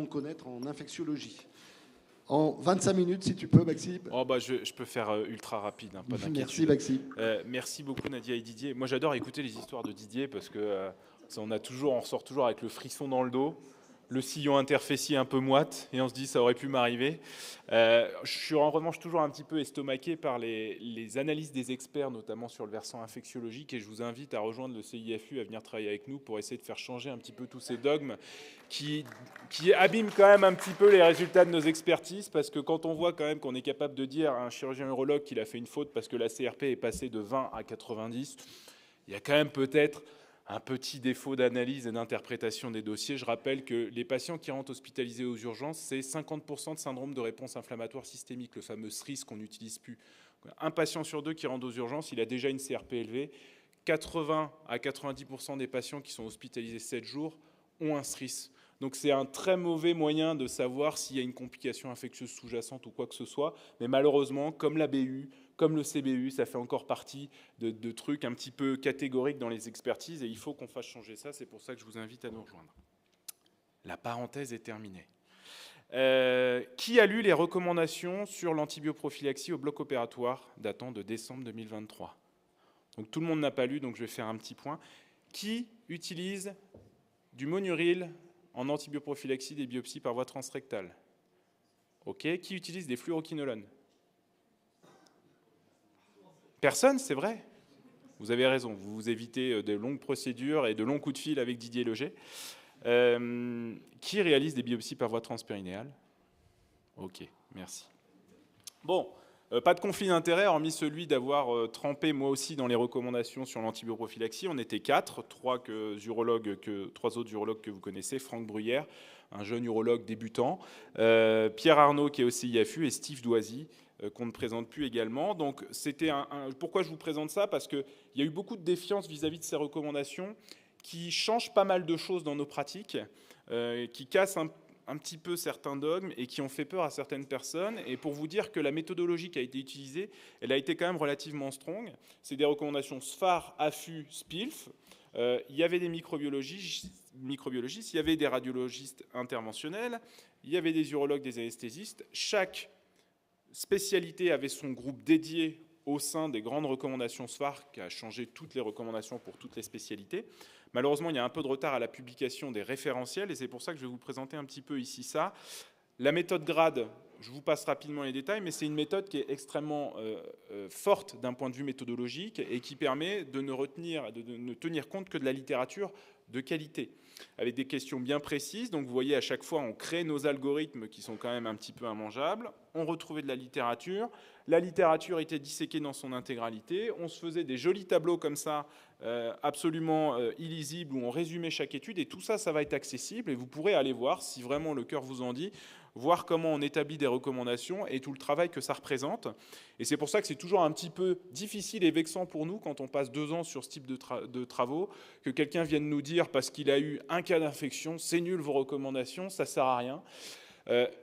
connaître en infectiologie. En 25 minutes, si tu peux, Maxime. Oh bah je peux faire ultra rapide, hein, pas d'inquiétude. Merci, Maxime. Merci beaucoup Nadia et Didier. Moi j'adore écouter les histoires de Didier parce que on ressort toujours avec le frisson dans le dos, le sillon interfessier un peu moite et on se dit ça aurait pu m'arriver. Je suis en revanche toujours un petit peu estomaqué par les analyses des experts, notamment sur le versant infectiologique, et je vous invite à rejoindre le CIFU, à venir travailler avec nous pour essayer de faire changer un petit peu tous ces dogmes qui abîment quand même un petit peu les résultats de nos expertises, parce que quand on voit quand même qu'on est capable de dire à un chirurgien urologue qu'il a fait une faute parce que la CRP est passée de 20 à 90, il y a quand même peut-être un petit défaut d'analyse et d'interprétation des dossiers. Je rappelle que les patients qui rentrent hospitalisés aux urgences, c'est 50% de syndrome de réponse inflammatoire systémique, le fameux SRIS qu'on n'utilise plus. Un patient sur deux qui rentre aux urgences, il a déjà une CRP élevée. 80 à 90% des patients qui sont hospitalisés 7 jours ont un SRIS. Donc c'est un très mauvais moyen de savoir s'il y a une complication infectieuse sous-jacente ou quoi que ce soit. Mais malheureusement, comme l'ABU, comme le CBU, ça fait encore partie de trucs un petit peu catégoriques dans les expertises et il faut qu'on fasse changer ça. C'est pour ça que je vous invite à nous rejoindre. La parenthèse est terminée. Qui a lu les recommandations sur l'antibioprophylaxie au bloc opératoire datant de décembre 2023 ? Donc tout le monde n'a pas lu, donc je vais faire un petit point. Qui utilise du Monuril en antibioprophylaxie des biopsies par voie transrectale? Ok. Qui utilise des fluoroquinolones? Personne, c'est vrai. Vous avez raison, vous évitez de longues procédures et de longs coups de fil avec Didier Loger. Qui réalise des biopsies par voie transpérinéale? Ok, merci. Bon, pas de conflit d'intérêt, hormis celui d'avoir trempé moi aussi dans les recommandations sur l'antibioprophylaxie. On était 4, 3 autres urologues que vous connaissez, Franck Bruyère, un jeune urologue débutant, Pierre Arnaud qui est au CIFU et Steve Doisy, qu'on ne présente plus également. Donc, pourquoi je vous présente ça? Parce qu'il y a eu beaucoup de défiance vis-à-vis de ces recommandations qui changent pas mal de choses dans nos pratiques, qui cassent un petit peu certains dogmes et qui ont fait peur à certaines personnes. Et pour vous dire que la méthodologie qui a été utilisée, elle a été quand même relativement strong. C'est des recommandations SFAR, AFU, SPILF. Il y avait des microbiologistes, il y avait des radiologistes interventionnels, il y avait des urologues, des anesthésistes. Chaque spécialité avait son groupe dédié au sein des grandes recommandations SFAR, qui a changé toutes les recommandations pour toutes les spécialités. Malheureusement, il y a un peu de retard à la publication des référentiels, et c'est pour ça que je vais vous présenter un petit peu ici ça. La méthode GRADE, je vous passe rapidement les détails, mais c'est une méthode qui est extrêmement forte d'un point de vue méthodologique et qui permet de ne tenir compte que de la littérature de qualité, avec des questions bien précises. Donc vous voyez, à chaque fois, on crée nos algorithmes qui sont quand même un petit peu immangeables. On retrouvait de la littérature. La littérature était disséquée dans son intégralité. On se faisait des jolis tableaux comme ça, absolument illisibles, où on résumait chaque étude. Et tout ça, ça va être accessible. Et vous pourrez aller voir, si vraiment le cœur vous en dit, voir comment on établit des recommandations et tout le travail que ça représente. Et c'est pour ça que c'est toujours un petit peu difficile et vexant pour nous, quand on passe 2 ans sur ce type de travaux, que quelqu'un vienne nous dire, parce qu'il a eu un cas d'infection, c'est nul vos recommandations, ça ne sert à rien.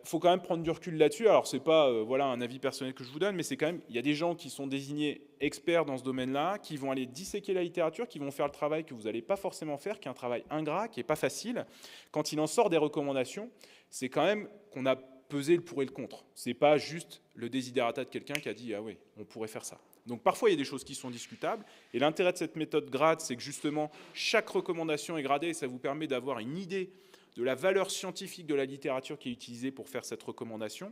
Faut quand même prendre du recul là-dessus. Alors, ce n'est pas voilà, un avis personnel que je vous donne, mais c'est quand même, il y a des gens qui sont désignés experts dans ce domaine-là, qui vont aller disséquer la littérature, qui vont faire le travail que vous n'allez pas forcément faire, qui est un travail ingrat, qui n'est pas facile. Quand il en sort des recommandations, c'est quand même qu'on a pesé le pour et le contre. Ce n'est pas juste le desiderata de quelqu'un qui a dit « Ah oui, on pourrait faire ça ». Donc parfois, il y a des choses qui sont discutables. Et l'intérêt de cette méthode GRADE, c'est que justement, chaque recommandation est gradée et ça vous permet d'avoir une idée de la valeur scientifique de la littérature qui est utilisée pour faire cette recommandation.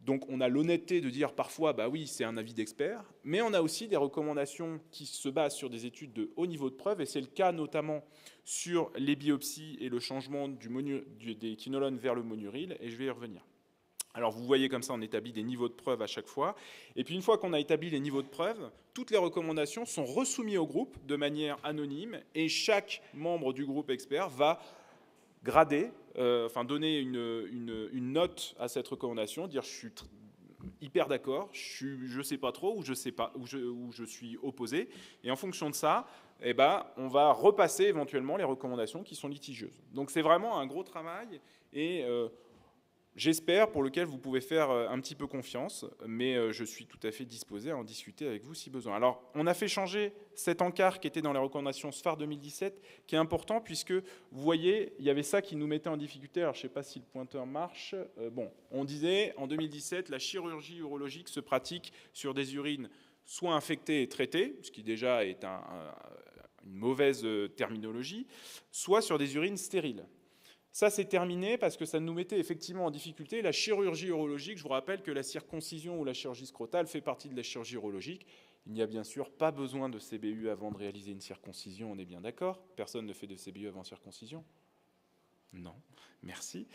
Donc on a l'honnêteté de dire parfois, bah oui, c'est un avis d'expert, mais on a aussi des recommandations qui se basent sur des études de haut niveau de preuve, et c'est le cas notamment sur les biopsies et le changement des quinolones vers le monuril, et je vais y revenir. Alors vous voyez comme ça, on établit des niveaux de preuve à chaque fois, et puis une fois qu'on a établi les niveaux de preuve, toutes les recommandations sont resoumises au groupe de manière anonyme, et chaque membre du groupe expert va grader, donner une note à cette recommandation, dire je suis hyper d'accord, je sais pas trop, ou je sais pas, ou je suis opposé, et en fonction de ça, eh ben, on va repasser éventuellement les recommandations qui sont litigieuses. Donc c'est vraiment un gros travail, et j'espère, pour lequel vous pouvez faire un petit peu confiance, mais je suis tout à fait disposé à en discuter avec vous si besoin. Alors, on a fait changer cet encart qui était dans les recommandations SFAR 2017, qui est important puisque, vous voyez, il y avait ça qui nous mettait en difficulté. Alors, je ne sais pas si le pointeur marche. Bon, on disait, en 2017, la chirurgie urologique se pratique sur des urines soit infectées et traitées, ce qui déjà est une mauvaise terminologie, soit sur des urines stériles. Ça, c'est terminé parce que ça nous mettait effectivement en difficulté. La chirurgie urologique, je vous rappelle que la circoncision ou la chirurgie scrotale fait partie de la chirurgie urologique. Il n'y a bien sûr pas besoin de CBU avant de réaliser une circoncision, on est bien d'accord? Personne ne fait de CBU avant circoncision? Non, merci.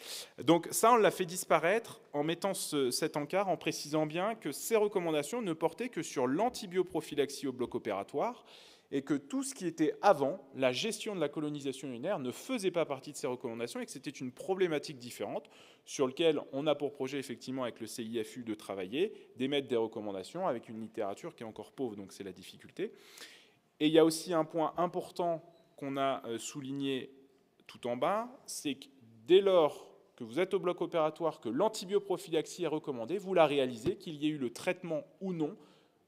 Donc ça, on l'a fait disparaître en mettant cet encart, en précisant bien que ces recommandations ne portaient que sur l'antibioprophylaxie au bloc opératoire, et que tout ce qui était avant, la gestion de la colonisation urinaire, ne faisait pas partie de ces recommandations et que c'était une problématique différente sur laquelle on a pour projet, effectivement, avec le CIFU, de travailler, d'émettre des recommandations avec une littérature qui est encore pauvre, donc c'est la difficulté. Et il y a aussi un point important qu'on a souligné tout en bas, c'est que dès lors que vous êtes au bloc opératoire, que l'antibioprophylaxie est recommandée, vous la réalisez, qu'il y ait eu le traitement ou non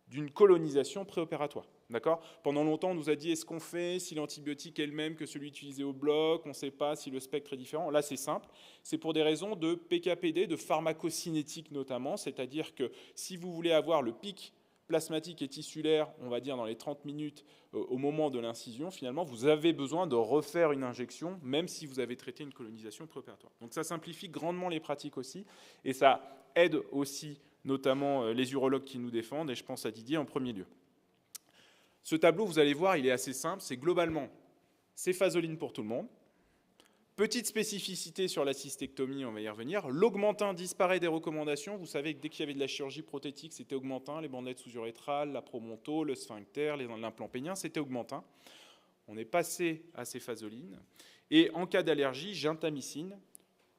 d'une colonisation préopératoire. D'accord ? Pendant longtemps, on nous a dit, est-ce qu'on fait si l'antibiotique est le même que celui utilisé au bloc? On ne sait pas si le spectre est différent. Là, c'est simple. C'est pour des raisons de PKPD, de pharmacocinétique notamment, c'est-à-dire que si vous voulez avoir le pic plasmatique et tissulaire, on va dire dans les 30 minutes au moment de l'incision, finalement, vous avez besoin de refaire une injection, même si vous avez traité une colonisation préopératoire. Donc ça simplifie grandement les pratiques aussi, et ça aide aussi notamment les urologues qui nous défendent, et je pense à Didier en premier lieu. Ce tableau, vous allez voir, il est assez simple. C'est globalement céphazoline pour tout le monde. Petite spécificité sur la cystectomie, on va y revenir. L'augmentin disparaît des recommandations. Vous savez que dès qu'il y avait de la chirurgie prothétique, c'était augmentin. Les bandelettes sous-urétrales, la promonto, le sphincter, l'implant pénien, c'était augmentin. On est passé à céphazoline. Et en cas d'allergie, gentamicine,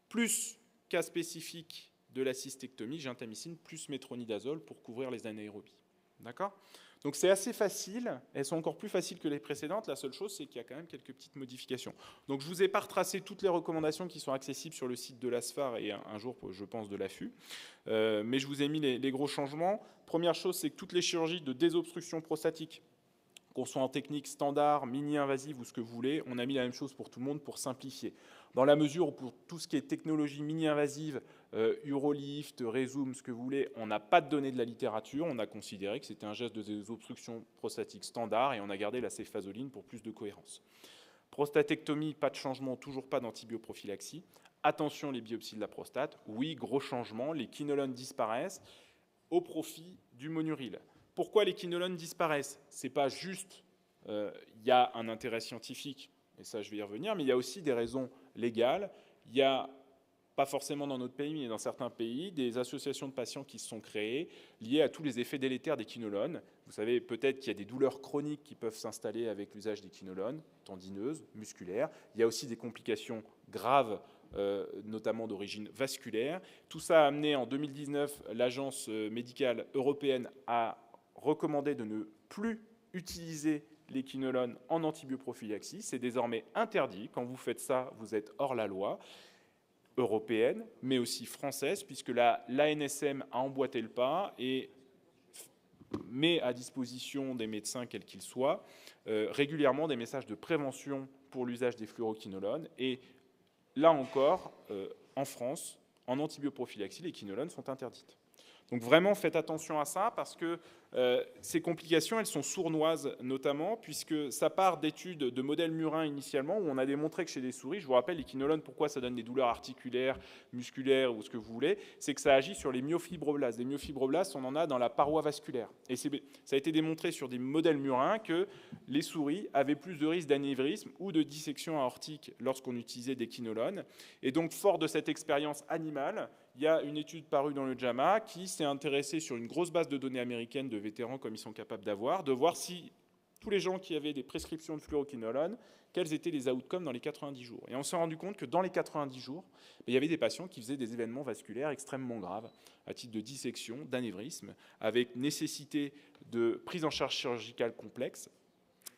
plus cas spécifique de la cystectomie, gentamicine plus métronidazole pour couvrir les anaérobies. D'accord ? Donc c'est assez facile, elles sont encore plus faciles que les précédentes, la seule chose c'est qu'il y a quand même quelques petites modifications. Donc je ne vous ai pas retracé toutes les recommandations qui sont accessibles sur le site de l'ASFAR et un jour je pense de l'AFU, mais je vous ai mis les gros changements. Première chose, c'est que toutes les chirurgies de désobstruction prostatique, qu'on soit en technique standard, mini-invasive ou ce que vous voulez, on a mis la même chose pour tout le monde pour simplifier. Dans la mesure où pour tout ce qui est technologie mini-invasive, Urolift, Rezoom, ce que vous voulez, on n'a pas de données de la littérature, on a considéré que c'était un geste de désobstruction prostatique standard et on a gardé la céphazoline pour plus de cohérence. Prostatectomie, pas de changement, toujours pas d'antibioprophylaxie. Attention, les biopsies de la prostate, oui, gros changement, les quinolones disparaissent au profit du monuril. Pourquoi les quinolones disparaissent? Ce n'est pas juste, y a un intérêt scientifique, et ça je vais y revenir, mais il y a aussi des raisons légales. Il y a, pas forcément dans notre pays, mais dans certains pays, des associations de patients qui se sont créées liées à tous les effets délétères des quinolones. Vous savez peut-être qu'il y a des douleurs chroniques qui peuvent s'installer avec l'usage des quinolones, tendineuses, musculaires. Il y a aussi des complications graves, notamment d'origine vasculaire. Tout ça a amené en 2019 l'Agence médicale européenne à recommander de ne plus utiliser les quinolones en antibioprophylaxie. C'est désormais interdit. Quand vous faites ça, vous êtes hors la loi européenne, mais aussi française, puisque l'ANSM a emboîté le pas et met à disposition des médecins, quels qu'ils soient, régulièrement des messages de prévention pour l'usage des fluoroquinolones. Et là encore, en France, en antibioprophylaxie, les quinolones sont interdites. Donc vraiment, faites attention à ça, parce que ces complications, elles sont sournoises notamment, puisque ça part d'études de modèles murins initialement, où on a démontré que chez des souris, je vous rappelle, les quinolones, pourquoi ça donne des douleurs articulaires, musculaires ou ce que vous voulez, c'est que ça agit sur les myofibroblastes. Les myofibroblastes, on en a dans la paroi vasculaire. Et ça a été démontré sur des modèles murins que les souris avaient plus de risque d'anévrisme ou de dissection aortique lorsqu'on utilisait des quinolones. Et donc, fort de cette expérience animale, il y a une étude parue dans le JAMA qui s'est intéressée sur une grosse base de données américaine de vétérans comme ils sont capables d'avoir, de voir si tous les gens qui avaient des prescriptions de fluoroquinolone, quels étaient les outcomes dans les 90 jours. Et on s'est rendu compte que dans les 90 jours, il y avait des patients qui faisaient des événements vasculaires extrêmement graves, à titre de dissection, d'anévrisme, avec nécessité de prise en charge chirurgicale complexe.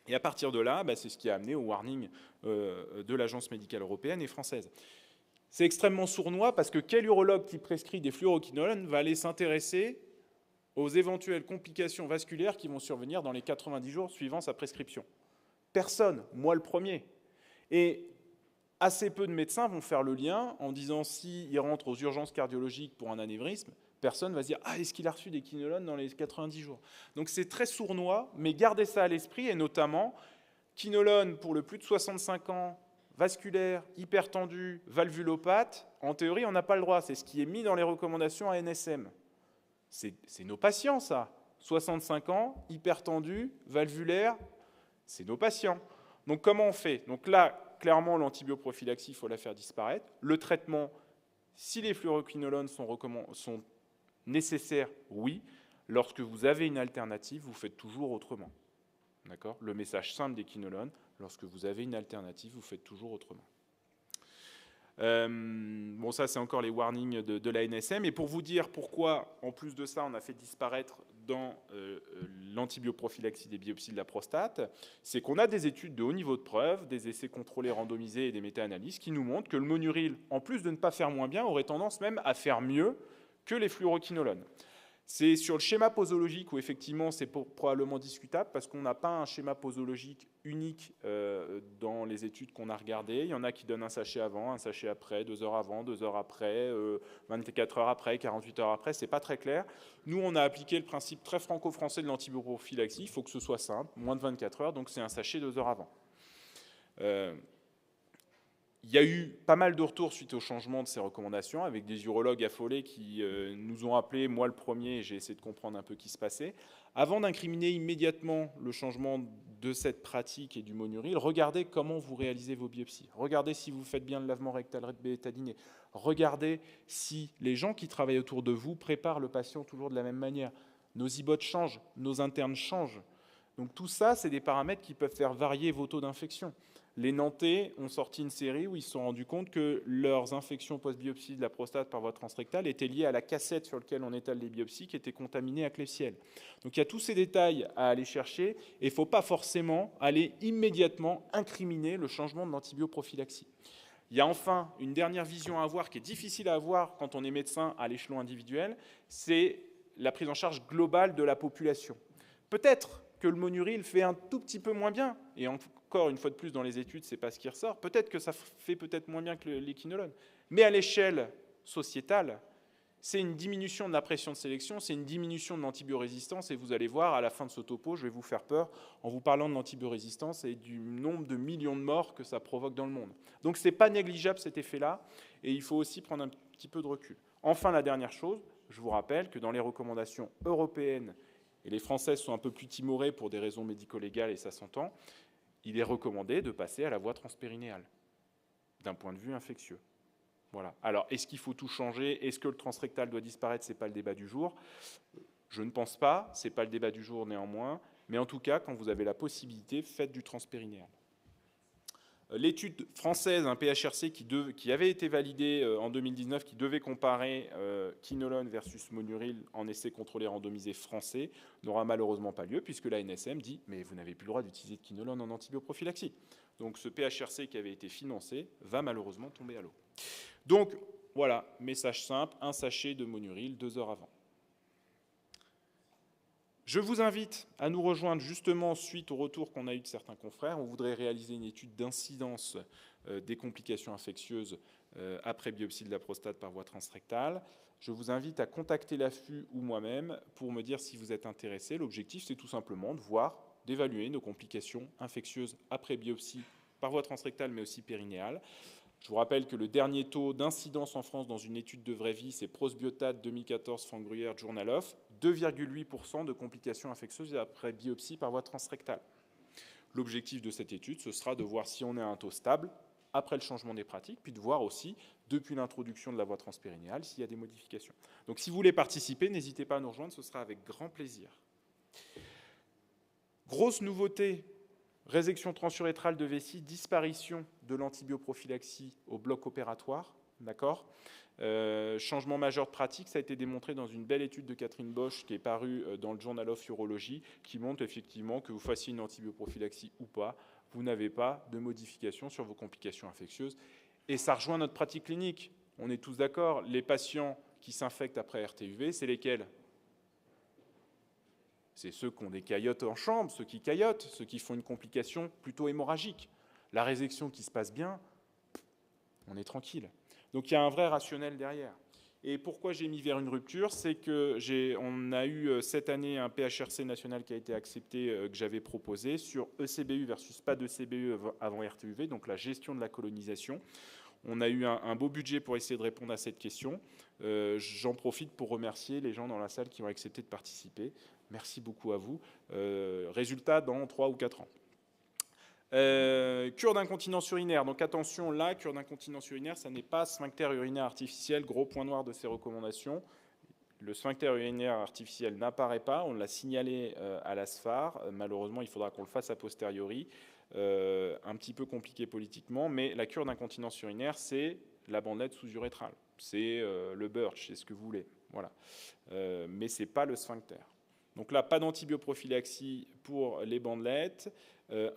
Et à partir de là, c'est ce qui a amené au warning de l'Agence médicale européenne et française. C'est extrêmement sournois parce que quel urologue qui prescrit des fluoroquinolones va aller s'intéresser aux éventuelles complications vasculaires qui vont survenir dans les 90 jours suivant sa prescription? Personne, moi le premier. Et assez peu de médecins vont faire le lien en disant s'il rentre aux urgences cardiologiques pour un anévrisme, personne ne va se dire « Ah, est-ce qu'il a reçu des quinolones dans les 90 jours ?» Donc c'est très sournois, mais gardez ça à l'esprit, et notamment, quinolones pour le plus de 65 ans, vasculaire, hypertendu, valvulopathe, en théorie, on n'a pas le droit. C'est ce qui est mis dans les recommandations à NSM. C'est nos patients, ça. 65 ans, hypertendu, valvulaire, c'est nos patients. Donc comment on fait? Donc là, clairement, l'antibioprophylaxie, il faut la faire disparaître. Le traitement, si les fluoroquinolones sont nécessaires, oui. Lorsque vous avez une alternative, vous faites toujours autrement. D'accord? Le message simple des quinolones, lorsque vous avez une alternative, vous faites toujours autrement. Bon, ça, c'est encore les warnings de la NSM. Et pour vous dire pourquoi, en plus de ça, on a fait disparaître dans l'antibioprophylaxie des biopsies de la prostate, c'est qu'on a des études de haut niveau de preuve, des essais contrôlés randomisés et des méta-analyses qui nous montrent que le monuril, en plus de ne pas faire moins bien, aurait tendance même à faire mieux que les fluoroquinolones. C'est sur le schéma posologique où effectivement c'est probablement discutable parce qu'on n'a pas un schéma posologique unique dans les études qu'on a regardées. Il y en a qui donnent un sachet avant, un sachet après, 2 heures avant, 2 heures après, 24 heures après, 48 heures après, c'est pas très clair. Nous, on a appliqué le principe très franco-français de l'antibioprophylaxie, il faut que ce soit simple, moins de 24 heures, donc c'est un sachet 2 heures avant. Il y a eu pas mal de retours suite au changement de ces recommandations, avec des urologues affolés qui nous ont appelés, moi le premier, et j'ai essayé de comprendre un peu ce qui se passait. Avant d'incriminer immédiatement le changement de cette pratique et du monuril, regardez comment vous réalisez vos biopsies. Regardez si vous faites bien le lavement rectal bétadiné. Regardez si les gens qui travaillent autour de vous préparent le patient toujours de la même manière. Nos ibotes changent, nos internes changent. Donc tout ça, c'est des paramètres qui peuvent faire varier vos taux d'infection. Les Nantais ont sorti une série où ils se sont rendus compte que leurs infections post-biopsie de la prostate par voie transrectale étaient liées à la cassette sur laquelle on étale les biopsies qui était contaminée à Klebsiella. Donc il y a tous ces détails à aller chercher et il ne faut pas forcément aller immédiatement incriminer le changement de l'antibioprophylaxie. Il y a enfin une dernière vision à avoir qui est difficile à avoir quand on est médecin à l'échelon individuel, c'est la prise en charge globale de la population. Peut-être que le monuril fait un tout petit peu moins bien, et encore une fois de plus dans les études, ce n'est pas ce qui ressort, peut-être que ça fait peut-être moins bien que les quinolones, mais à l'échelle sociétale, c'est une diminution de la pression de sélection, c'est une diminution de l'antibiorésistance, et vous allez voir, à la fin de ce topo, je vais vous faire peur en vous parlant de l'antibiorésistance et du nombre de millions de morts que ça provoque dans le monde. Donc ce n'est pas négligeable cet effet-là, et il faut aussi prendre un petit peu de recul. Enfin, la dernière chose, je vous rappelle que dans les recommandations européennes, et les Françaises sont un peu plus timorées pour des raisons médico-légales, et ça s'entend, il est recommandé de passer à la voie transpérinéale, d'un point de vue infectieux. Voilà. Alors, est-ce qu'il faut tout changer? Est-ce que le transrectal doit disparaître? Ce n'est pas le débat du jour. Je ne pense pas, ce n'est pas le débat du jour néanmoins, mais en tout cas, quand vous avez la possibilité, faites du transpérinéal. L'étude française, un PHRC qui avait été validée en 2019, qui devait comparer quinolone versus monuril en essai contrôlé randomisé français, n'aura malheureusement pas lieu, puisque la NSM dit « mais vous n'avez plus le droit d'utiliser de quinolone en antibioprophylaxie ». Donc ce PHRC qui avait été financé va malheureusement tomber à l'eau. Donc voilà, message simple, un sachet de monuril 2 heures avant. Je vous invite à nous rejoindre justement suite au retour qu'on a eu de certains confrères. On voudrait réaliser une étude d'incidence des complications infectieuses après biopsie de la prostate par voie transrectale. Je vous invite à contacter l'AFU ou moi-même pour me dire si vous êtes intéressé. L'objectif, c'est tout simplement de voir, d'évaluer nos complications infectieuses après biopsie par voie transrectale, mais aussi périnéale. Je vous rappelle que le dernier taux d'incidence en France dans une étude de vraie vie, c'est Prosbiotat 2014, Frank Gruyère, Journal of, 2,8% de complications infectieuses après biopsie par voie transrectale. L'objectif de cette étude, ce sera de voir si on est à un taux stable après le changement des pratiques, puis de voir aussi, depuis l'introduction de la voie transpérinéale, s'il y a des modifications. Donc si vous voulez participer, n'hésitez pas à nous rejoindre, ce sera avec grand plaisir. Grosse nouveauté, résection transurétrale de vessie, disparition de l'antibioprophylaxie au bloc opératoire, d'accord ? Changement majeur de pratique, ça a été démontré dans une belle étude de Catherine Bosch qui est parue dans le Journal of Urology, qui montre effectivement que vous fassiez une antibioprophylaxie ou pas, vous n'avez pas de modification sur vos complications infectieuses. Et ça rejoint notre pratique clinique. On est tous d'accord, les patients qui s'infectent après RTUV, c'est lesquels? C'est ceux qui ont des caillottes en chambre, ceux qui caillotent, ceux qui font une complication plutôt hémorragique. La résection qui se passe bien, on est tranquille. Donc il y a un vrai rationnel derrière. Et pourquoi j'ai mis vers une rupture? C'est qu'on a eu cette année un PHRC national qui a été accepté, que j'avais proposé, sur ECBU versus pas de CBU avant RTUV, donc la gestion de la colonisation. On a eu un beau budget pour essayer de répondre à cette question. J'en profite pour remercier les gens dans la salle qui ont accepté de participer. Merci beaucoup à vous. Résultat dans 3 ou 4 ans. Cure d'incontinence urinaire. Donc attention, là, cure d'incontinence urinaire, ça n'est pas sphincter urinaire artificiel, gros point noir de ces recommandations. Le sphincter urinaire artificiel n'apparaît pas, on l'a signalé à la SFAR. Malheureusement, il faudra qu'on le fasse a posteriori. Un petit peu compliqué politiquement, mais la cure d'incontinence urinaire, c'est la bandelette sous-urétrale. C'est le Birch, c'est ce que vous voulez. Voilà. Mais ce n'est pas le sphincter. Donc là, pas d'antibioprophylaxie pour les bandelettes.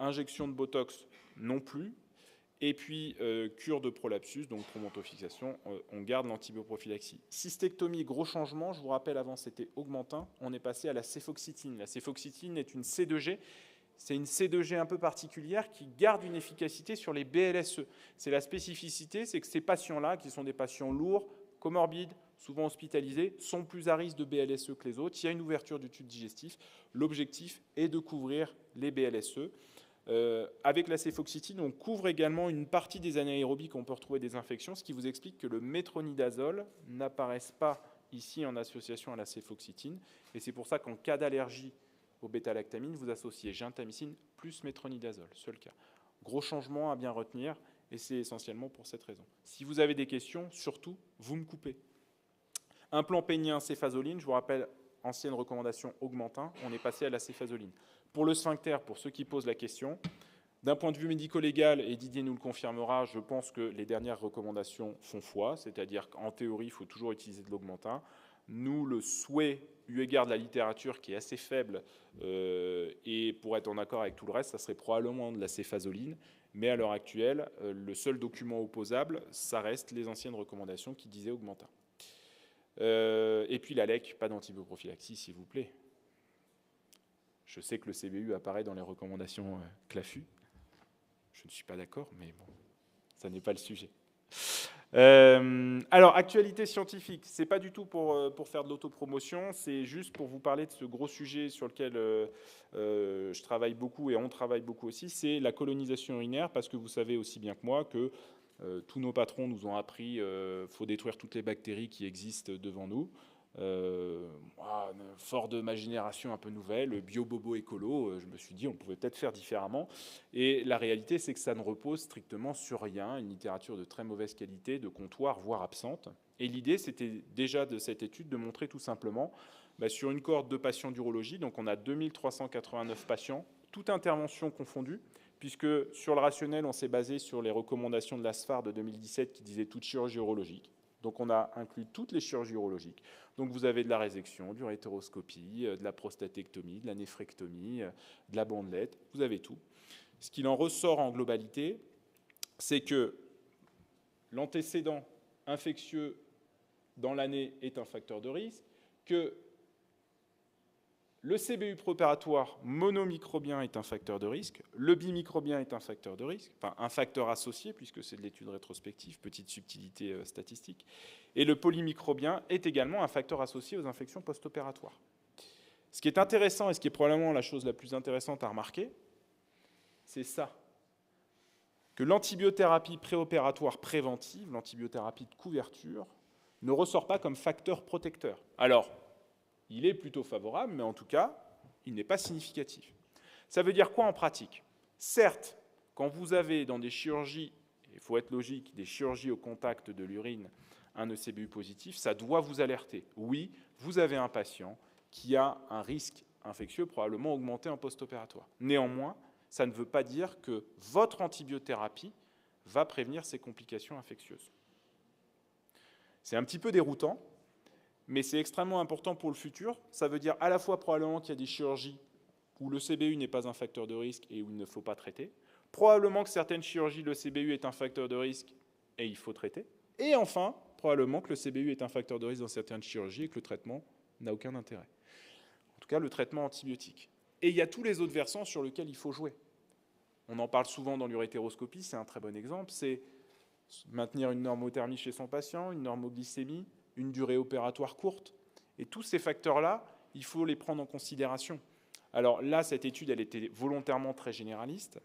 Injection de Botox non plus. Et puis, cure de prolapsus, donc promontofixation, on garde l'antibioprophylaxie. Cystectomie, gros changement. Je vous rappelle, avant, c'était augmentin. On est passé à la céfoxytine. La céfoxytine est une C2G. C'est une C2G un peu particulière qui garde une efficacité sur les BLSE. C'est la spécificité, c'est que ces patients-là, qui sont des patients lourds, comorbides, souvent hospitalisés, sont plus à risque de BLSE que les autres. Il y a une ouverture du tube digestif. L'objectif est de couvrir les BLSE. Avec la céfoxytine, on couvre également une partie des anaérobies qu'on peut retrouver des infections, ce qui vous explique que le métronidazole n'apparaisse pas ici en association à la céfoxytine. Et c'est pour ça qu'en cas d'allergie au bêta-lactamine, vous associez gentamicine plus métronidazole, seul cas. Gros changement à bien retenir, et c'est essentiellement pour cette raison. Si vous avez des questions, surtout, vous me coupez. Implant pénien, céphazoline, je vous rappelle, ancienne recommandation augmentin, on est passé à la céphazoline. Pour le sphincter, pour ceux qui posent la question, d'un point de vue médico-légal, et Didier nous le confirmera, je pense que les dernières recommandations font foi, c'est-à-dire qu'en théorie, il faut toujours utiliser de l'augmentin. Nous, le souhait, eu égard de la littérature qui est assez faible, et pour être en accord avec tout le reste, ça serait probablement de la céphazoline, mais à l'heure actuelle, le seul document opposable, ça reste les anciennes recommandations qui disaient augmentin. Et puis la LEC, pas d'antibioprophylaxie, s'il vous plaît. Je sais que le CBU apparaît dans les recommandations CLAFU. Je ne suis pas d'accord, mais bon, ça n'est pas le sujet. Alors, actualité scientifique, ce n'est pas du tout pour faire de l'autopromotion, c'est juste pour vous parler de ce gros sujet sur lequel je travaille beaucoup et on travaille beaucoup aussi, c'est la colonisation urinaire, parce que vous savez aussi bien que moi que tous nos patrons nous ont appris qu'il faut détruire toutes les bactéries qui existent devant nous. Fort de ma génération un peu nouvelle, bio-bobo écolo, je me suis dit on pouvait peut-être faire différemment. Et la réalité, c'est que ça ne repose strictement sur rien, une littérature de très mauvaise qualité, de comptoir, voire absente. Et l'idée, c'était déjà de cette étude de montrer tout simplement, sur une cohorte de patients d'urologie, donc on a 2389 patients, toute intervention confondue, puisque sur le rationnel, on s'est basé sur les recommandations de la SFAR de 2017 qui disaient toute chirurgie urologique. Donc on a inclus toutes les chirurgies urologiques. Donc vous avez de la résection, du rétéroscopie, de la prostatectomie, de la néphrectomie, de la bandelette, vous avez tout. Ce qu'il en ressort en globalité, c'est que l'antécédent infectieux dans l'année est un facteur de risque, que le CBU préopératoire monomicrobien est un facteur de risque, le bimicrobien est un facteur de risque, enfin un facteur associé puisque c'est de l'étude rétrospective, petite subtilité statistique, et le polymicrobien est également un facteur associé aux infections post-opératoires. Ce qui est intéressant et ce qui est probablement la chose la plus intéressante à remarquer, c'est ça, que l'antibiothérapie préopératoire préventive, l'antibiothérapie de couverture, ne ressort pas comme facteur protecteur. Alors, il est plutôt favorable, mais en tout cas, il n'est pas significatif. Ça veut dire quoi en pratique? Certes, quand vous avez dans des chirurgies, il faut être logique, des chirurgies au contact de l'urine, un ECBU positif, ça doit vous alerter. Oui, vous avez un patient qui a un risque infectieux probablement augmenté en post-opératoire. Néanmoins, ça ne veut pas dire que votre antibiothérapie va prévenir ces complications infectieuses. C'est un petit peu déroutant, mais c'est extrêmement important pour le futur. Ça veut dire à la fois probablement qu'il y a des chirurgies où le CBU n'est pas un facteur de risque et où il ne faut pas traiter. Probablement que certaines chirurgies, le CBU est un facteur de risque et il faut traiter. Et enfin, probablement que le CBU est un facteur de risque dans certaines chirurgies et que le traitement n'a aucun intérêt. En tout cas, le traitement antibiotique. Et il y a tous les autres versants sur lesquels il faut jouer. On en parle souvent dans l'urétéroscopie, c'est un très bon exemple, c'est maintenir une normothermie chez son patient, une normoglycémie, une durée opératoire courte. Et tous ces facteurs-là, il faut les prendre en considération. Alors là, cette étude, elle était volontairement très généraliste,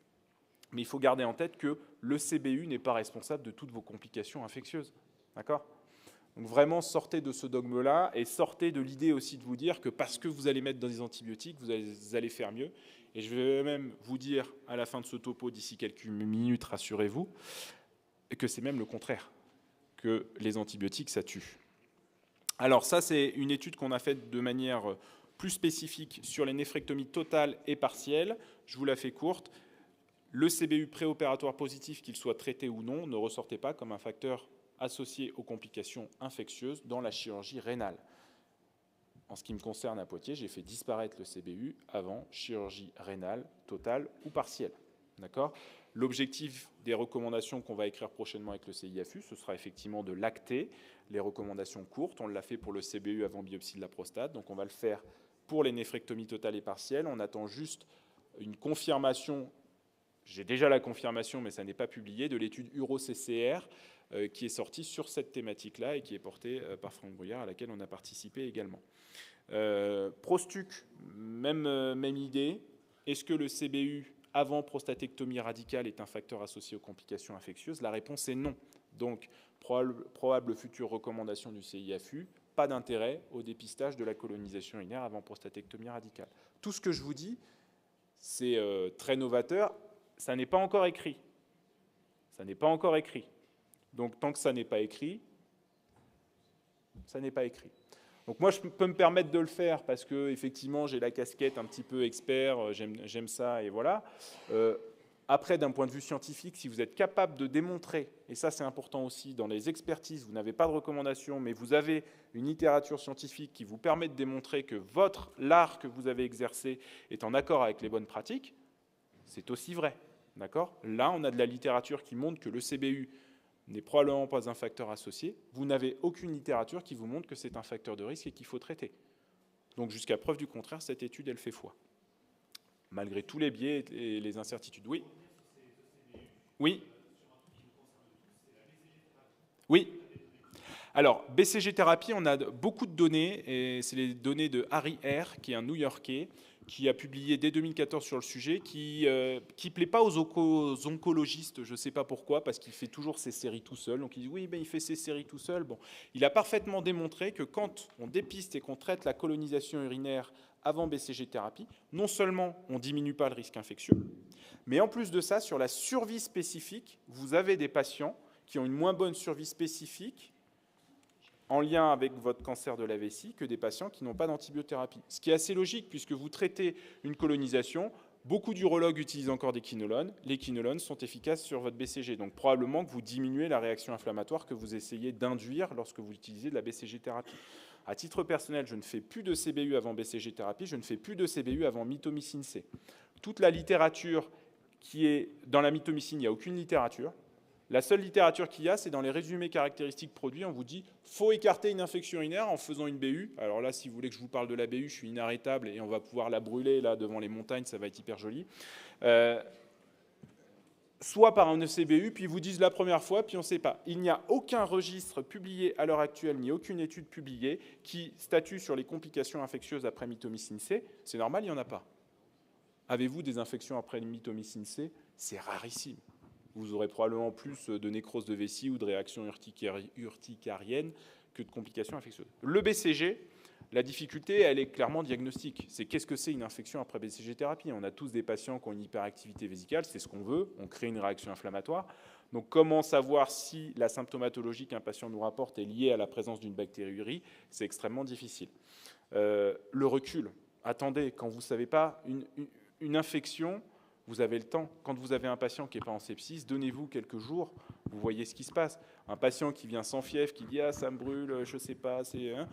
mais il faut garder en tête que le CBU n'est pas responsable de toutes vos complications infectieuses. D'accord ? Donc vraiment, sortez de ce dogme-là et sortez de l'idée aussi de vous dire que parce que vous allez mettre dans des antibiotiques, vous allez faire mieux. Et je vais même vous dire à la fin de ce topo, d'ici quelques minutes, rassurez-vous, que c'est même le contraire, que les antibiotiques, ça tue. Alors ça, c'est une étude qu'on a faite de manière plus spécifique sur les néphrectomies totales et partielles. Je vous la fais courte. Le CBU préopératoire positif, qu'il soit traité ou non, ne ressortait pas comme un facteur associé aux complications infectieuses dans la chirurgie rénale. En ce qui me concerne à Poitiers, j'ai fait disparaître le CBU avant chirurgie rénale totale ou partielle. D'accord ? L'objectif des recommandations qu'on va écrire prochainement avec le CIFU, ce sera effectivement de l'acter, les recommandations courtes. On l'a fait pour le CBU avant biopsie de la prostate, donc on va le faire pour les néphrectomies totales et partielles. On attend juste une confirmation, j'ai déjà la confirmation, mais ça n'est pas publié, de l'étude UroCCR qui est sortie sur cette thématique-là et qui est portée par Franck Brouillard, à laquelle on a participé également. Prostuc, même idée. Est-ce que le CBU avant prostatectomie radicale est un facteur associé aux complications infectieuses? La réponse est non. Donc, probable future recommandation du CIFU, pas d'intérêt au dépistage de la colonisation urinaire avant prostatectomie radicale. Tout ce que je vous dis, c'est très novateur. Ça n'est pas encore écrit. Ça n'est pas encore écrit. Donc, tant que ça n'est pas écrit, ça n'est pas écrit. Donc moi, je peux me permettre de le faire parce que effectivement, j'ai la casquette un petit peu expert, j'aime ça, et voilà. Après, d'un point de vue scientifique, si vous êtes capable de démontrer, et ça c'est important aussi, dans les expertises, vous n'avez pas de recommandation, mais vous avez une littérature scientifique qui vous permet de démontrer que l'art que vous avez exercé est en accord avec les bonnes pratiques, c'est aussi vrai. D'accord ? Là, on a de la littérature qui montre que le CBU n'est probablement pas un facteur associé. Vous n'avez aucune littérature qui vous montre que c'est un facteur de risque et qu'il faut traiter. Donc jusqu'à preuve du contraire, cette étude, elle fait foi. Malgré tous les biais et les incertitudes. Oui. Oui. Oui. Alors, BCG thérapie, on a beaucoup de données, et c'est les données de Harry R., qui est un New-Yorkais, qui a publié dès 2014 sur le sujet, qui plaît pas aux oncologistes, je ne sais pas pourquoi, parce qu'il fait toujours ses séries tout seul. Donc il dit oui, ben il fait ses séries tout seul. Bon, il a parfaitement démontré que quand on dépiste et qu'on traite la colonisation urinaire avant BCG thérapie, non seulement on ne diminue pas le risque infectieux, mais en plus de ça, sur la survie spécifique, vous avez des patients qui ont une moins bonne survie spécifique en lien avec votre cancer de la vessie que des patients qui n'ont pas d'antibiothérapie. Ce qui est assez logique, puisque vous traitez une colonisation, beaucoup d'urologues utilisent encore des quinolones. Les quinolones sont efficaces sur votre BCG, donc probablement que vous diminuez la réaction inflammatoire que vous essayez d'induire lorsque vous utilisez de la BCG thérapie. À titre personnel, je ne fais plus de CBU avant BCG thérapie, je ne fais plus de CBU avant mitomycine C. Toute la littérature qui est dans la mitomycine, il n'y a aucune littérature. La seule littérature qu'il y a, c'est dans les résumés caractéristiques produits. On vous dit faut écarter une infection urinaire en faisant une BU. Alors là, si vous voulez que je vous parle de la BU, je suis inarrêtable et on va pouvoir la brûler là devant les montagnes, ça va être hyper joli. Soit par un ECBU, puis ils vous disent la première fois, puis on ne sait pas. Il n'y a aucun registre publié à l'heure actuelle, ni aucune étude publiée qui statue sur les complications infectieuses après mitomycine C. C'est normal, il n'y en a pas. Avez-vous des infections après mitomycine C? C'est rarissime. Vous aurez probablement plus de nécrose de vessie ou de réaction urticarienne que de complications infectieuses. Le BCG, la difficulté, elle est clairement diagnostique. C'est qu'est-ce que c'est une infection après BCG thérapie? On a tous des patients qui ont une hyperactivité vésicale, c'est ce qu'on veut, on crée une réaction inflammatoire. Donc comment savoir si la symptomatologie qu'un patient nous rapporte est liée à la présence d'une bactériurie? C'est extrêmement difficile. Le recul. Attendez, quand vous ne savez pas, une infection, vous avez le temps. Quand vous avez un patient qui n'est pas en sepsis, donnez-vous quelques jours, vous voyez ce qui se passe. Un patient qui vient sans fièvre, qui dit « Ah, ça me brûle, je ne sais pas, c'est... Hein »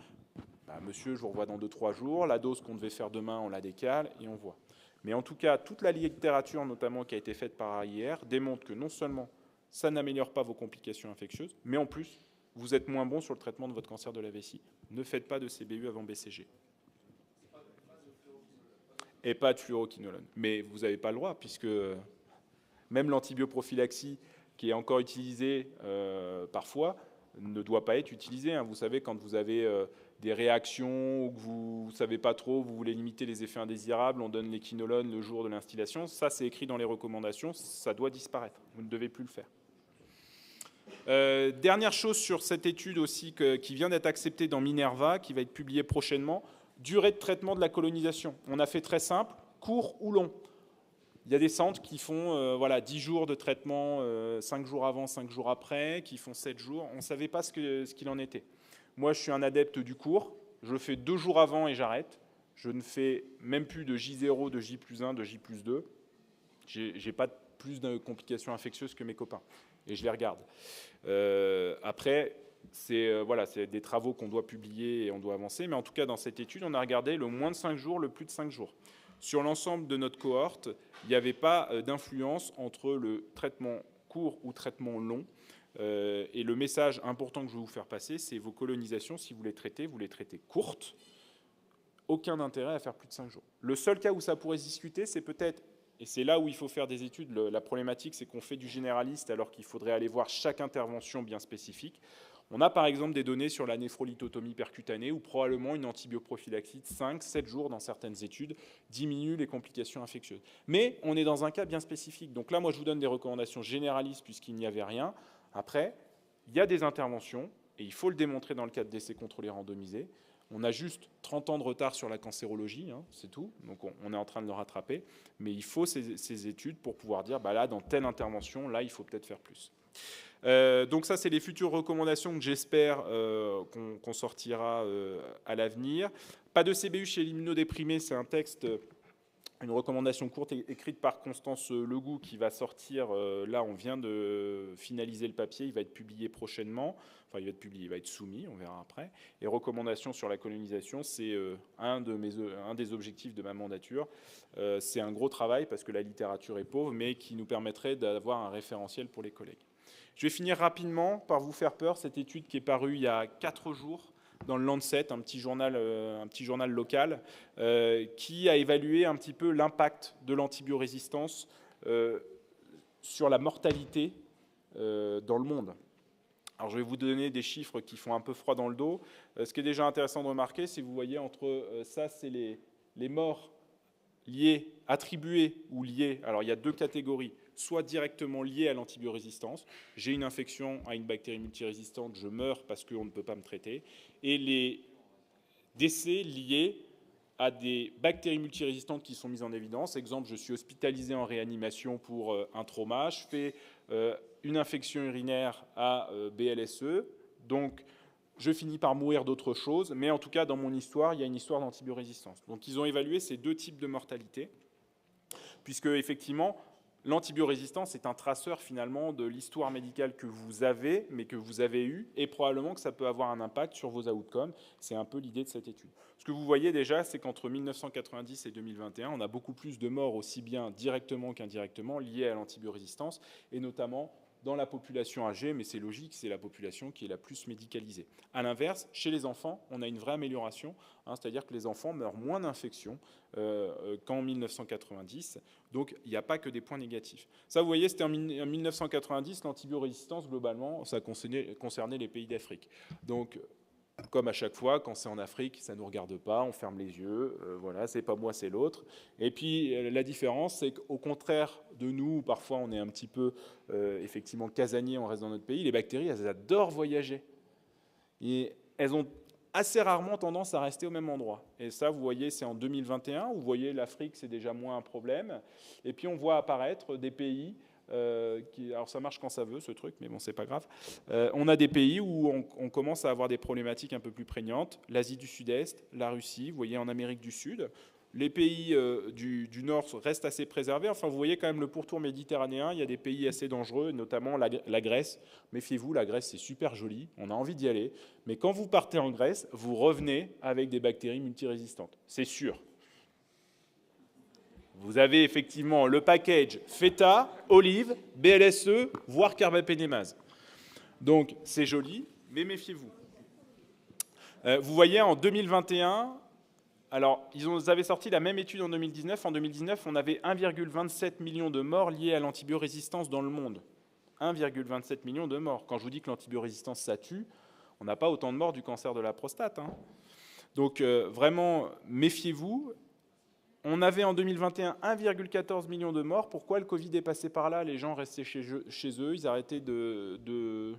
Monsieur, je vous revois dans 2-3 jours. La dose qu'on devait faire demain, on la décale et on voit. Mais en tout cas, toute la littérature, notamment qui a été faite par AIR, démontre que non seulement ça n'améliore pas vos complications infectieuses, mais en plus, vous êtes moins bon sur le traitement de votre cancer de la vessie. Ne faites pas de CBU avant BCG. Et pas de fluoroquinolone. Mais vous n'avez pas le droit, puisque même l'antibioprophylaxie, qui est encore utilisée parfois, ne doit pas être utilisée. Vous savez, quand vous avez des réactions ou que vous ne savez pas trop, vous voulez limiter les effets indésirables, on donne les quinolones le jour de l'instillation. Ça, c'est écrit dans les recommandations, ça doit disparaître. Vous ne devez plus le faire. Dernière chose sur cette étude aussi qui vient d'être acceptée dans Minerva, qui va être publiée prochainement, durée de traitement de la colonisation. On a fait très simple, court ou long. Il y a des centres qui font 10 jours de traitement, 5 jours avant, 5 jours après, qui font 7 jours. On ne savait pas ce qu'il en était. Moi, je suis un adepte du court. Je le fais 2 jours avant et j'arrête. Je ne fais même plus de J0, de J+1, de J+2. Je n'ai pas plus de complications infectieuses que mes copains. Et je les regarde. Après, c'est des travaux qu'on doit publier et on doit avancer. Mais en tout cas, dans cette étude, on a regardé le moins de 5 jours, le plus de 5 jours. Sur l'ensemble de notre cohorte, il n'y avait pas d'influence entre le traitement court ou traitement long. Et le message important que je vais vous faire passer, c'est vos colonisations, si vous les traitez courtes. Aucun intérêt à faire plus de 5 jours. Le seul cas où ça pourrait se discuter, c'est peut-être, et c'est là où il faut faire des études, la problématique, c'est qu'on fait du généraliste alors qu'il faudrait aller voir chaque intervention bien spécifique. On a par exemple des données sur la néphrolithotomie percutanée où probablement une antibioprophylaxie de 5-7 jours dans certaines études diminue les complications infectieuses. Mais on est dans un cas bien spécifique. Donc là, moi, je vous donne des recommandations généralistes puisqu'il n'y avait rien. Après, il y a des interventions et il faut le démontrer dans le cadre d'essais contrôlés randomisés. On a juste 30 ans de retard sur la cancérologie, c'est tout. Donc on est en train de le rattraper. Mais il faut ces études pour pouvoir dire, là, dans telle intervention, là, il faut peut-être faire plus. Donc ça, c'est les futures recommandations que j'espère qu'on sortira à l'avenir. Pas de CBU chez l'immunodéprimé, c'est un texte, une recommandation courte écrite par Constance Legout qui va sortir, là on vient de finaliser le papier, il va être publié prochainement, enfin il va être publié, il va être soumis, on verra après. Et recommandations sur la colonisation, c'est un des objectifs de ma mandature. C'est un gros travail parce que la littérature est pauvre, mais qui nous permettrait d'avoir un référentiel pour les collègues. Je vais finir rapidement par vous faire peur, cette étude qui est parue il y a 4 jours dans le Lancet, un petit journal local, qui a évalué un petit peu l'impact de l'antibiorésistance sur la mortalité dans le monde. Alors je vais vous donner des chiffres qui font un peu froid dans le dos. Ce qui est déjà intéressant de remarquer, c'est que vous voyez entre ça, c'est les morts liées, attribuées ou liées. Alors il y a 2 catégories. Soit directement lié à l'antibiorésistance. J'ai une infection à une bactérie multirésistante, je meurs parce qu'on ne peut pas me traiter. Et les décès liés à des bactéries multirésistantes qui sont mises en évidence. Exemple, je suis hospitalisé en réanimation pour un trauma, je fais une infection urinaire à BLSE, donc je finis par mourir d'autre chose, mais en tout cas, dans mon histoire, il y a une histoire d'antibiorésistance. Donc ils ont évalué ces 2 types de mortalité, puisque effectivement, l'antibiorésistance est un traceur finalement de l'histoire médicale que vous avez, mais que vous avez eue, et probablement que ça peut avoir un impact sur vos outcomes. C'est un peu l'idée de cette étude. Ce que vous voyez déjà, c'est qu'entre 1990 et 2021, on a beaucoup plus de morts, aussi bien directement qu'indirectement, liées à l'antibiorésistance, et notamment dans la population âgée, mais c'est logique, c'est la population qui est la plus médicalisée. A l'inverse, chez les enfants, on a une vraie amélioration, c'est-à-dire que les enfants meurent moins d'infections qu'en 1990, donc il n'y a pas que des points négatifs. Ça, vous voyez, c'était en 1990, l'antibiorésistance, globalement, ça concernait les pays d'Afrique. Donc, comme à chaque fois, quand c'est en Afrique, ça ne nous regarde pas, on ferme les yeux, voilà, c'est pas moi, c'est l'autre. Et puis, la différence, c'est qu'au contraire de nous, parfois on est un petit peu, effectivement, casanier, on reste dans notre pays, les bactéries, elles adorent voyager. Et elles ont assez rarement tendance à rester au même endroit. Et ça, vous voyez, c'est en 2021, vous voyez, l'Afrique, c'est déjà moins un problème. Et puis, on voit apparaître des pays... alors ça marche quand ça veut ce truc, mais bon c'est pas grave. On a des pays où on commence à avoir des problématiques un peu plus prégnantes. L'Asie du Sud-Est, la Russie, vous voyez en Amérique du Sud. Les pays du Nord restent assez préservés. Enfin vous voyez quand même le pourtour méditerranéen, il y a des pays assez dangereux, notamment la Grèce. Méfiez-vous, la Grèce c'est super joli, on a envie d'y aller. Mais quand vous partez en Grèce, vous revenez avec des bactéries multirésistantes, c'est sûr. vous avez effectivement le package feta, olive, BLSE, voire carbapénémase. Donc c'est joli, mais méfiez-vous. Vous voyez, en 2021, alors ils avaient sorti la même étude en 2019. En 2019, on avait 1,27 million de morts liés à l'antibiorésistance dans le monde. 1,27 million de morts. Quand je vous dis que l'antibiorésistance, ça tue, on n'a pas autant de morts du cancer de la prostate. Donc vraiment, méfiez-vous. On avait en 2021 1,14 million de morts. Pourquoi le Covid est passé par là? Les gens restaient chez eux, ils arrêtaient de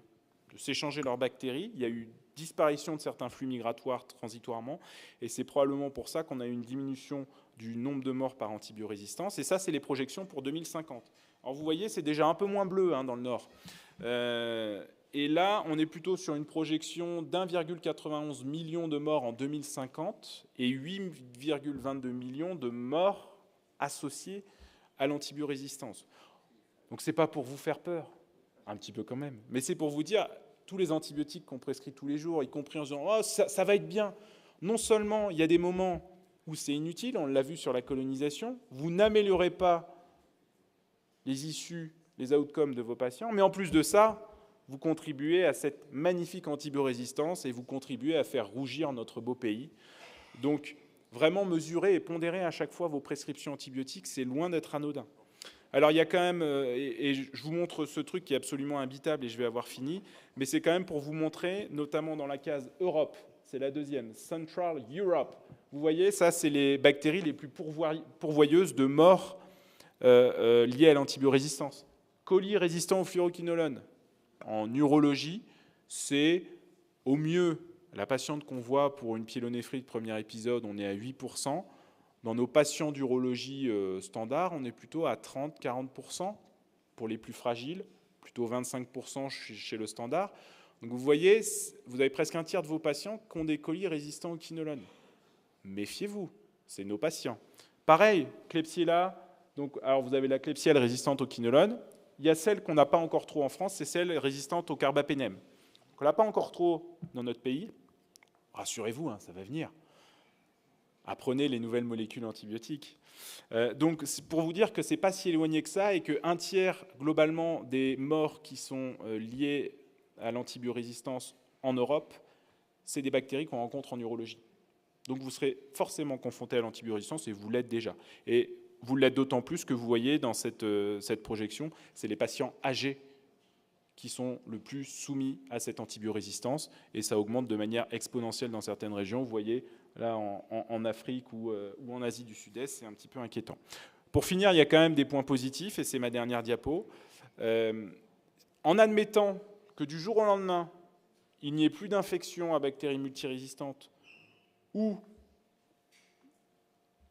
s'échanger leurs bactéries. Il y a eu disparition de certains flux migratoires transitoirement, et c'est probablement pour ça qu'on a eu une diminution du nombre de morts par antibiorésistance. Et ça, c'est les projections pour 2050. Alors vous voyez, c'est déjà un peu moins bleu dans le nord. Et là, on est plutôt sur une projection d'1,91 million de morts en 2050 et 8,22 millions de morts associés à l'antibiorésistance. Donc c'est pas pour vous faire peur, un petit peu quand même, mais c'est pour vous dire, tous les antibiotiques qu'on prescrit tous les jours, y compris en disant « Oh, ça va être bien ». Non seulement il y a des moments où c'est inutile, on l'a vu sur la colonisation, vous n'améliorez pas les issues, les outcomes de vos patients, mais en plus de ça, vous contribuez à cette magnifique antibiorésistance et vous contribuez à faire rougir notre beau pays. Donc, vraiment mesurer et pondérer à chaque fois vos prescriptions antibiotiques, c'est loin d'être anodin. Alors, il y a quand même, et je vous montre ce truc qui est absolument imbitable et je vais avoir fini, mais c'est quand même pour vous montrer, notamment dans la case Europe, c'est la deuxième, Central Europe. Vous voyez, ça, c'est les bactéries les plus pourvoyeuses de morts liées à l'antibiorésistance. Colis résistant au fluoroquinolone. En urologie, c'est au mieux la patiente qu'on voit pour une pyélonéphrite premier épisode, on est à 8%. Dans nos patients d'urologie standard, on est plutôt à 30-40% pour les plus fragiles, plutôt 25% chez le standard. Donc vous voyez, vous avez presque un tiers de vos patients qui ont des colis résistants au quinolone. Méfiez-vous, c'est nos patients. Pareil, Klebsiella, donc, alors vous avez la Klebsiella résistante au quinolone. Il y a celle qu'on n'a pas encore trop en France, c'est celle résistante au carbapénème. On n'a pas encore trop dans notre pays. Rassurez-vous, ça va venir. Apprenez les nouvelles molécules antibiotiques. Donc, c'est pour vous dire que ce n'est pas si éloigné que ça et qu'un tiers, globalement, des morts qui sont liées à l'antibiorésistance en Europe, c'est des bactéries qu'on rencontre en urologie. Donc, vous serez forcément confronté à l'antibiorésistance et vous l'êtes déjà. Et vous l'êtes d'autant plus que vous voyez dans cette projection, c'est les patients âgés qui sont le plus soumis à cette antibiorésistance et ça augmente de manière exponentielle dans certaines régions. Vous voyez, là, en Afrique ou en Asie du Sud-Est, c'est un petit peu inquiétant. Pour finir, il y a quand même des points positifs, et c'est ma dernière diapo. En admettant que du jour au lendemain, il n'y ait plus d'infection à bactéries multirésistantes ou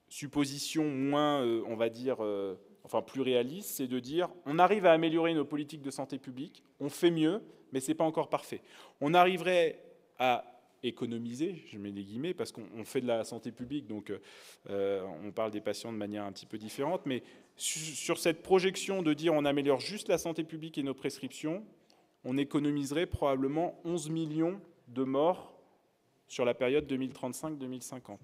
supposition moins, on va dire, enfin plus réaliste, c'est de dire on arrive à améliorer nos politiques de santé publique, on fait mieux, mais ce n'est pas encore parfait. On arriverait à économiser, je mets des guillemets, parce qu'on fait de la santé publique, donc on parle des patients de manière un petit peu différente, mais sur cette projection de dire on améliore juste la santé publique et nos prescriptions, on économiserait probablement 11 millions de morts sur la période 2035-2050.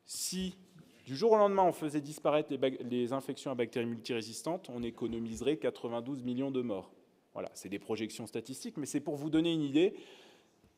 Si du jour au lendemain on faisait disparaître les infections à bactéries multirésistantes, on économiserait 92 millions de morts. Voilà, c'est des projections statistiques, mais c'est pour vous donner une idée.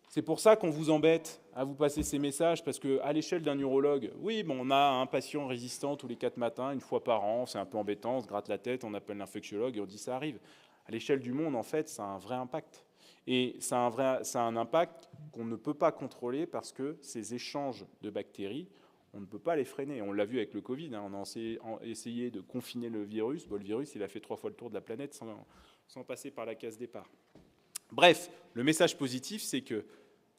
C'est pour ça qu'on vous embête à vous passer ces messages, parce qu'à l'échelle d'un urologue, oui, bon, on a un patient résistant tous les 4 matins, une fois par an, c'est un peu embêtant, on se gratte la tête, on appelle l'infectiologue et on dit ça arrive. À l'échelle du monde, en fait, ça a un vrai impact. Et ça a un impact qu'on ne peut pas contrôler parce que ces échanges de bactéries, on ne peut pas les freiner. On l'a vu avec le Covid, on a essayé de confiner le virus. Bon, le virus, il a fait 3 fois le tour de la planète sans passer par la case départ. Bref, le message positif, c'est que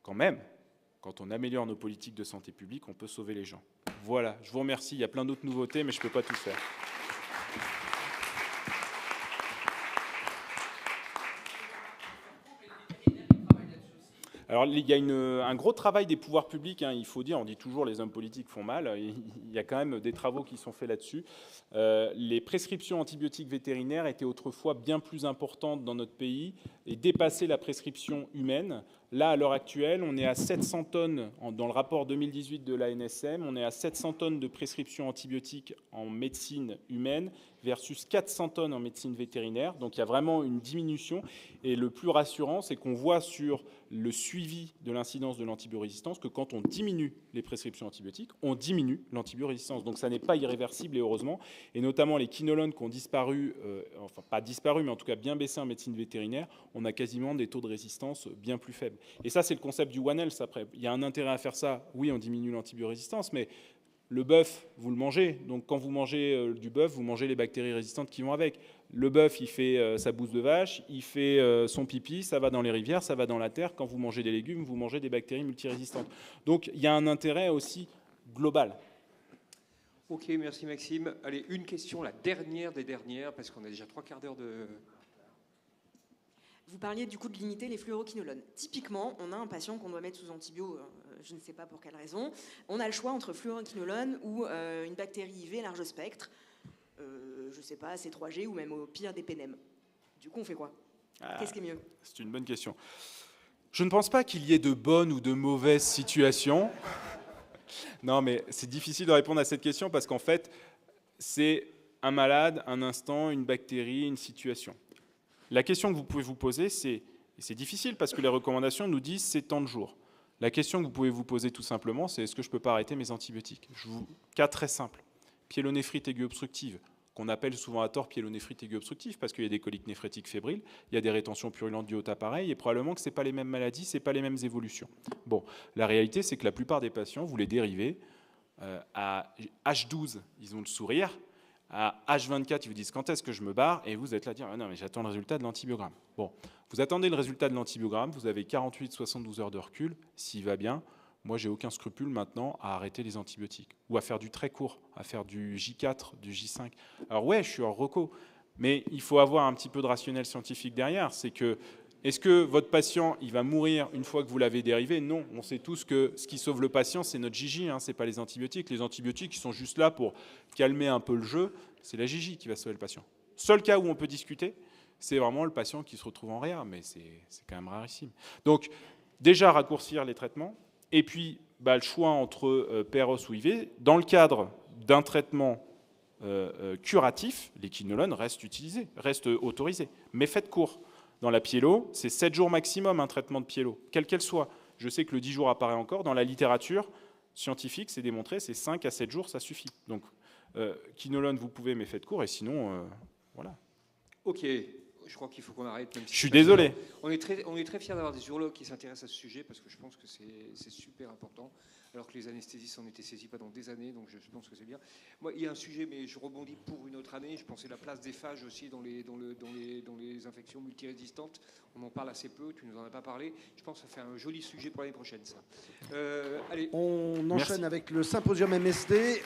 quand même, quand on améliore nos politiques de santé publique, on peut sauver les gens. Voilà, je vous remercie. Il y a plein d'autres nouveautés, mais je ne peux pas tout faire. Alors, il y a un gros travail des pouvoirs publics, hein, il faut dire, on dit toujours les hommes politiques font mal, il y a quand même des travaux qui sont faits là-dessus. Les prescriptions antibiotiques vétérinaires étaient autrefois bien plus importantes dans notre pays et dépassaient la prescription humaine. Là, à l'heure actuelle, on est à 700 tonnes, dans le rapport 2018 de l'ANSM, on est à 700 tonnes de prescriptions antibiotiques en médecine humaine versus 400 tonnes en médecine vétérinaire. Donc il y a vraiment une diminution. Et le plus rassurant, c'est qu'on voit sur le suivi de l'incidence de l'antibiorésistance que quand on diminue les prescriptions antibiotiques, on diminue l'antibiorésistance. Donc ça n'est pas irréversible et heureusement. Et notamment les quinolones qui ont disparu, enfin pas disparu, mais en tout cas bien baissé en médecine vétérinaire, on a quasiment des taux de résistance bien plus faibles. Et ça, c'est le concept du One Health. Après, il y a un intérêt à faire ça. Oui, on diminue l'antibiorésistance, mais le bœuf, vous le mangez. Donc, quand vous mangez du bœuf, vous mangez les bactéries résistantes qui vont avec. Le bœuf, il fait sa bouse de vache, il fait son pipi, ça va dans les rivières, ça va dans la terre. Quand vous mangez des légumes, vous mangez des bactéries multirésistantes. Donc, il y a un intérêt aussi global. Ok, merci Maxime. Allez, une question, la dernière des dernières, parce qu'on a déjà 3 quarts d'heure de... Vous parliez du coup de limiter les fluoroquinolones. Typiquement, on a un patient qu'on doit mettre sous antibio, je ne sais pas pour quelle raison. On a le choix entre fluoroquinolone ou une bactérie IV large spectre, je ne sais pas, C3G ou même au pire des PNM. Du coup, on fait quoi? Qu'est-ce qui est mieux? C'est une bonne question. Je ne pense pas qu'il y ait de bonnes ou de mauvaises situations. Non, mais c'est difficile de répondre à cette question parce qu'en fait, c'est un malade, un instant, une bactérie, une situation. La question que vous pouvez vous poser, et c'est difficile parce que les recommandations nous disent c'est tant de jours. La question que vous pouvez vous poser tout simplement, c'est est-ce que je ne peux pas arrêter mes antibiotiques? Cas très simple. Pyélonéphrite aiguë obstructive, qu'on appelle souvent à tort pyélonéphrite aiguë obstructive parce qu'il y a des coliques néphrétiques fébriles, il y a des rétentions purulentes du haut appareil et probablement que ce n'est pas les mêmes maladies, ce n'est pas les mêmes évolutions. Bon, la réalité, c'est que la plupart des patients, vous les dérivez à H12, ils ont le sourire. À H24, ils vous disent quand est-ce que je me barre et vous êtes là à dire ah non mais j'attends le résultat de l'antibiogramme. Bon, vous attendez le résultat de l'antibiogramme, vous avez 48-72 heures de recul, s'il va bien, moi j'ai aucun scrupule maintenant à arrêter les antibiotiques ou à faire du très court, à faire du J4, du J5. Alors ouais, je suis hors reco, mais il faut avoir un petit peu de rationnel scientifique derrière, c'est que est-ce que votre patient, il va mourir une fois que vous l'avez dérivé? Non. On sait tous que ce qui sauve le patient, c'est notre JJ, hein, ce n'est pas les antibiotiques. Les antibiotiques, ils sont juste là pour calmer un peu le jeu. C'est la JJ qui va sauver le patient. Seul cas où on peut discuter, c'est vraiment le patient qui se retrouve en réa, mais c'est quand même rarissime. Donc, déjà raccourcir les traitements, et puis le choix entre PROS ou IV. Dans le cadre d'un traitement curatif, les quinolones restent utilisés, restent autorisés, mais faites court. Dans la pyélo, c'est 7 jours maximum un traitement de pyélo, quelle qu'elle soit. Je sais que le 10 jours apparaît encore. Dans la littérature scientifique, c'est démontré, c'est 5 à 7 jours, ça suffit. Donc, quinolone, vous pouvez, mais faites court, et sinon, voilà. Ok, je crois qu'il faut qu'on arrête. Même si je suis désolé. On est très fiers d'avoir des urologues qui s'intéressent à ce sujet, parce que je pense que c'est super important, alors que les anesthésistes en étaient saisis pendant des années, donc je pense que c'est bien. Moi, il y a un sujet, mais je rebondis pour une autre année, je pensais la place des phages aussi dans les infections multirésistantes. On en parle assez peu, tu nous en as pas parlé. Je pense que ça fait un joli sujet pour l'année prochaine, ça. Allez. On enchaîne avec le symposium MSD.